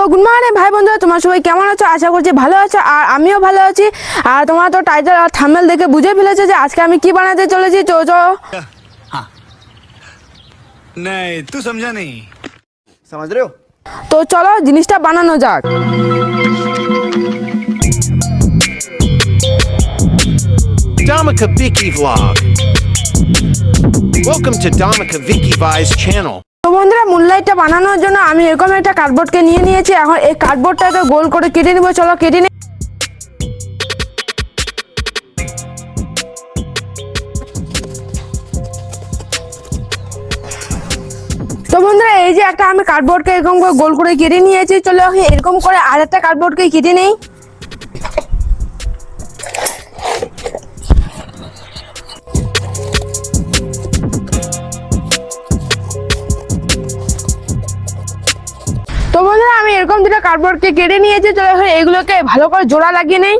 তো good morning ভাই বন্ধুরা, তোমরা সবাই কেমন আছো? আশা করছি ভালো আছো, আর আমিও ভালো আছি। আর তোমরা তো টাইটেল আর থাম্বনেল দেখে বুঝে ফেলেছো যে আজকে আমি কি বানাতে চলেছি। চলো हाँ नहीं तू समझा नहीं समझ रहे हो। তো চলো জিনিসটা বানানো যাক। Dhamaka Vicky Vlog. Welcome to Dhamaka Vicky Vi's channel. তো বন্ধুরা, মুনলাইটটা বানানোর জন্য আমি এরকম একটা কার্ডবোর্ডকে নিয়ে নিয়েছি। এখন এই কার্ডবোর্ডটাকে গোল করে কেটে নিব। চলো কেটে নিই। তো বন্ধুরা, এই যে একটা আমি কার্ডবোর্ডকে এরকম করে গোল করে কেটে নিয়েছি। চলো এরকম করে আরেকটা কার্ডবোর্ডকে কেটে নেই। তো বন্ধুরা, আমি এরকম দুটো কার্ডবোর্ডকে কেটে নিয়েছি। চলো এগুলোকে ভালো করে জোড়া লাগিয়ে নেই।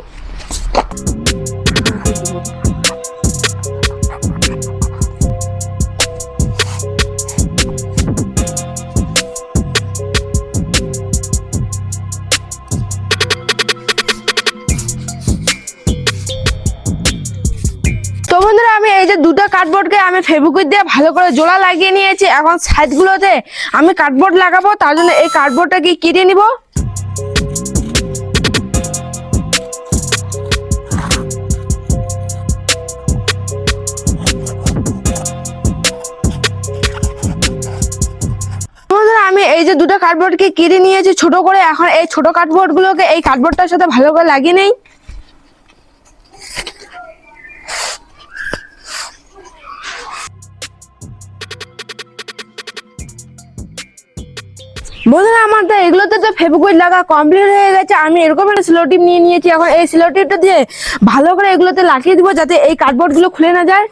তো বন্ধুরা, আমি এই যে দুটো কার্ডবোর্ডকে আমি ফেভিকুইক দিয়ে ভালো করে জোড়া লাগিয়ে নিয়েছি। এখন সাইডগুলোতে আমি কার্ডবোর্ড লাগাবো, তার জন্য এই কার্ডবোর্ডটাকে কেটে নিব। বন্ধুরা, আমি এই যে দুটো কার্ডবোর্ডকে কেটে নিয়েছি ছোট করে। এখন এই ছোট কার্ডবোর্ডগুলোকে এই কার্ডবোর্ডটার সাথে ভালো করে লাগিয়ে নেই। বন্ধুরা, আমার তো এগুলোতে তো ফেভিকুইক লাগা কমপ্লিট হয়ে গেছে। আমি এরকম একটা স্লো টিপ নিয়ে নিয়েছি। এখন এই স্লো টিপটা দিয়ে ভালো করে এগুলোতে লাগিয়ে দিব, যাতে এই কার্ডবোর্ডগুলো খুলে না যায়।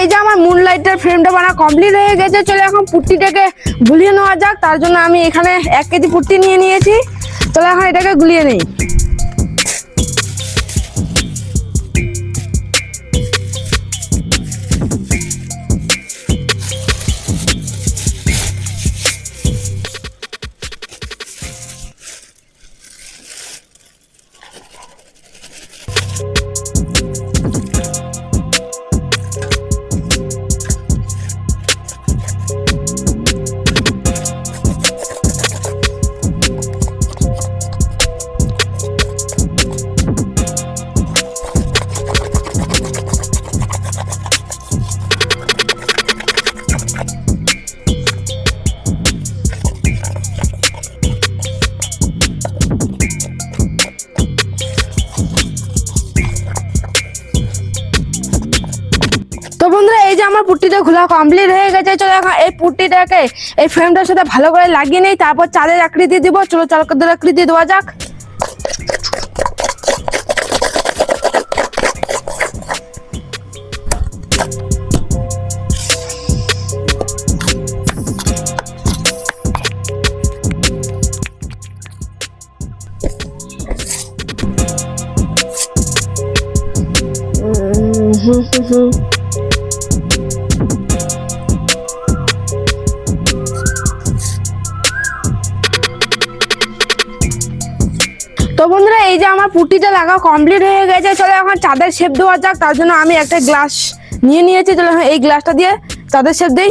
এই যে আমার মুনলাইটের ফ্রেমটা বানা কমপ্লিট হয়ে গেছে। চলো এখন পুট্টিটাকে গুলিয়ে নেওয়া যাক। তার জন্য আমি এখানে 1 কেজি পুট্টি নিয়ে নিয়েছি। চলো এখন এটাকে গুলিয়ে নেই। তো বন্ধুরা, এই যে আমার পুট্টিটা খোলা কমপ্লিট হয়ে গেছে। চলো এখন এই পুট্টিটাকে এই ফ্রেমটার সাথে ভালো করে লাগিয়ে নেই, তারপর চাঁদের আকৃতি দিব। চলো চাঁদের আকৃতি দেওয়া যাক। তো বন্ধুরা, এই যে আমার পুট্টিটা লাগা কমপ্লিট হয়ে গেছে। চলো এখন চাঁদের শেপ দেওয়া যাক। তার জন্য আমি একটা গ্লাস নিয়ে নিয়েছি। চলো এই গ্লাসটা দিয়ে চাঁদের শেপ দেই।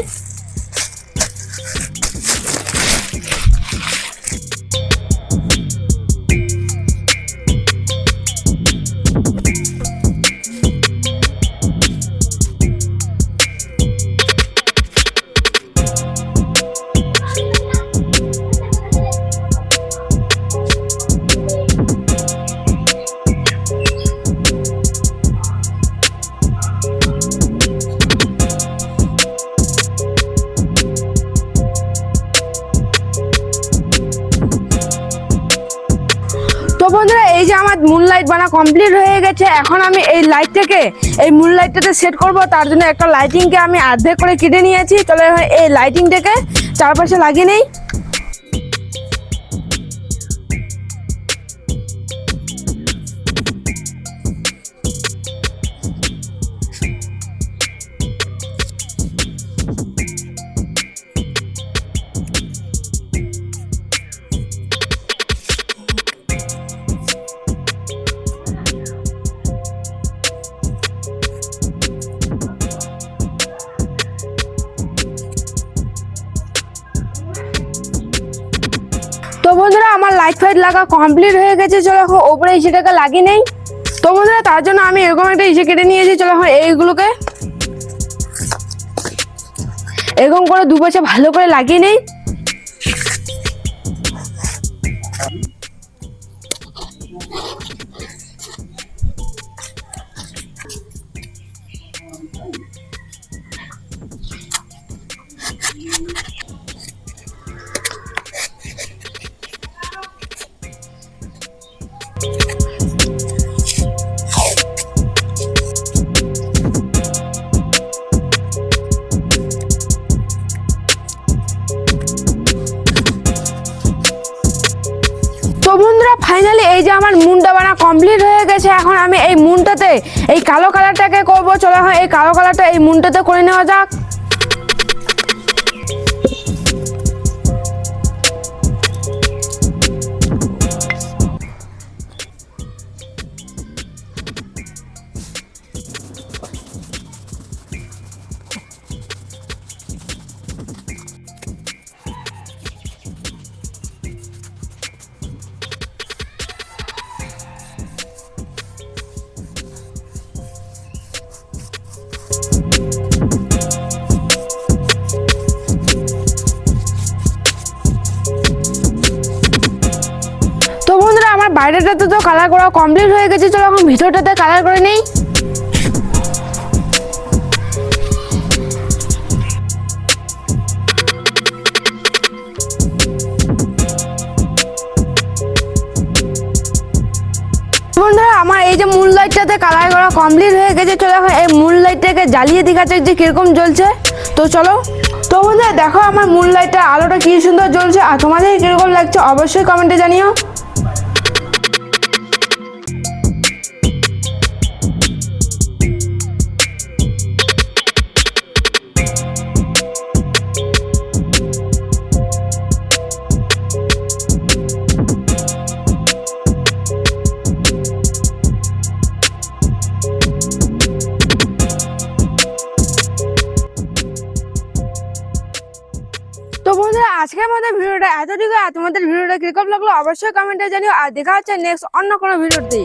আমার মুনলাইট বানা কমপ্লিট হয়ে গেছে। এখন আমি এই লাইটটাকে এই মুনলাইটটাতে সেট করব, তার জন্য একটা লাইটিংকে আমি অর্ধেক করে কেটে নিয়েছি। চলো এই লাইটিংটাকে চারপাশে লাগিয়ে নেই। তো বন্ধুরা আমার লাইট ফাইট লাগা কমপ্লিট হয়ে গেছে। চলো এখন ওপরে সেটাকে লাগিয়ে নেই। তো বন্ধুরা তার জন্য আমি এরকম একটা ইসে কেটে নিয়েছি। চলো এখন এইগুলোকে এরকম করে দুপাশে ভালো করে লাগিয়ে নেই। তো বন্ধুরা ফাইনালি এই যে আমার মুনটা বানা কমপ্লিট হয়ে গেছে। এখন আমি এই মুনটাতে এই কালো কালারটাকে করবো। চলো হয় এই কালো কালারটা এই মুনটাতে করে নেওয়া যাক। তো বন্ধুরা আমার বাইরেটাতে তো কালার করা কমপ্লিট হয়ে গেছে। চলো এখন ভিতরটাতে কালার করে নেই। বন্ধুরা আমার এই যে মুন লাইটটাতে কালার করা কমপ্লিট হয়ে গেছে। চলো এখন এই মুন লাইটটাকে জ্বালিয়ে দেখাচ্ছে যে কিরকম জ্বলছে। তো চলো। তো বন্ধুরা দেখো আমার মুন লাইটটা আলোটা কি সুন্দর জ্বলছে, আর তোমাদের কিরকম লাগছে অবশ্যই কমেন্টে জানিও। তো বন্ধুরা আজকের মতো ভিডিওটা এতটুকু। আর তোমাদের ভিডিওটা কিরকম লাগলো অবশ্যই কমেন্টে জানিও। আর দেখা হচ্ছে নেক্সট অন্য কোনো ভিডিওতে।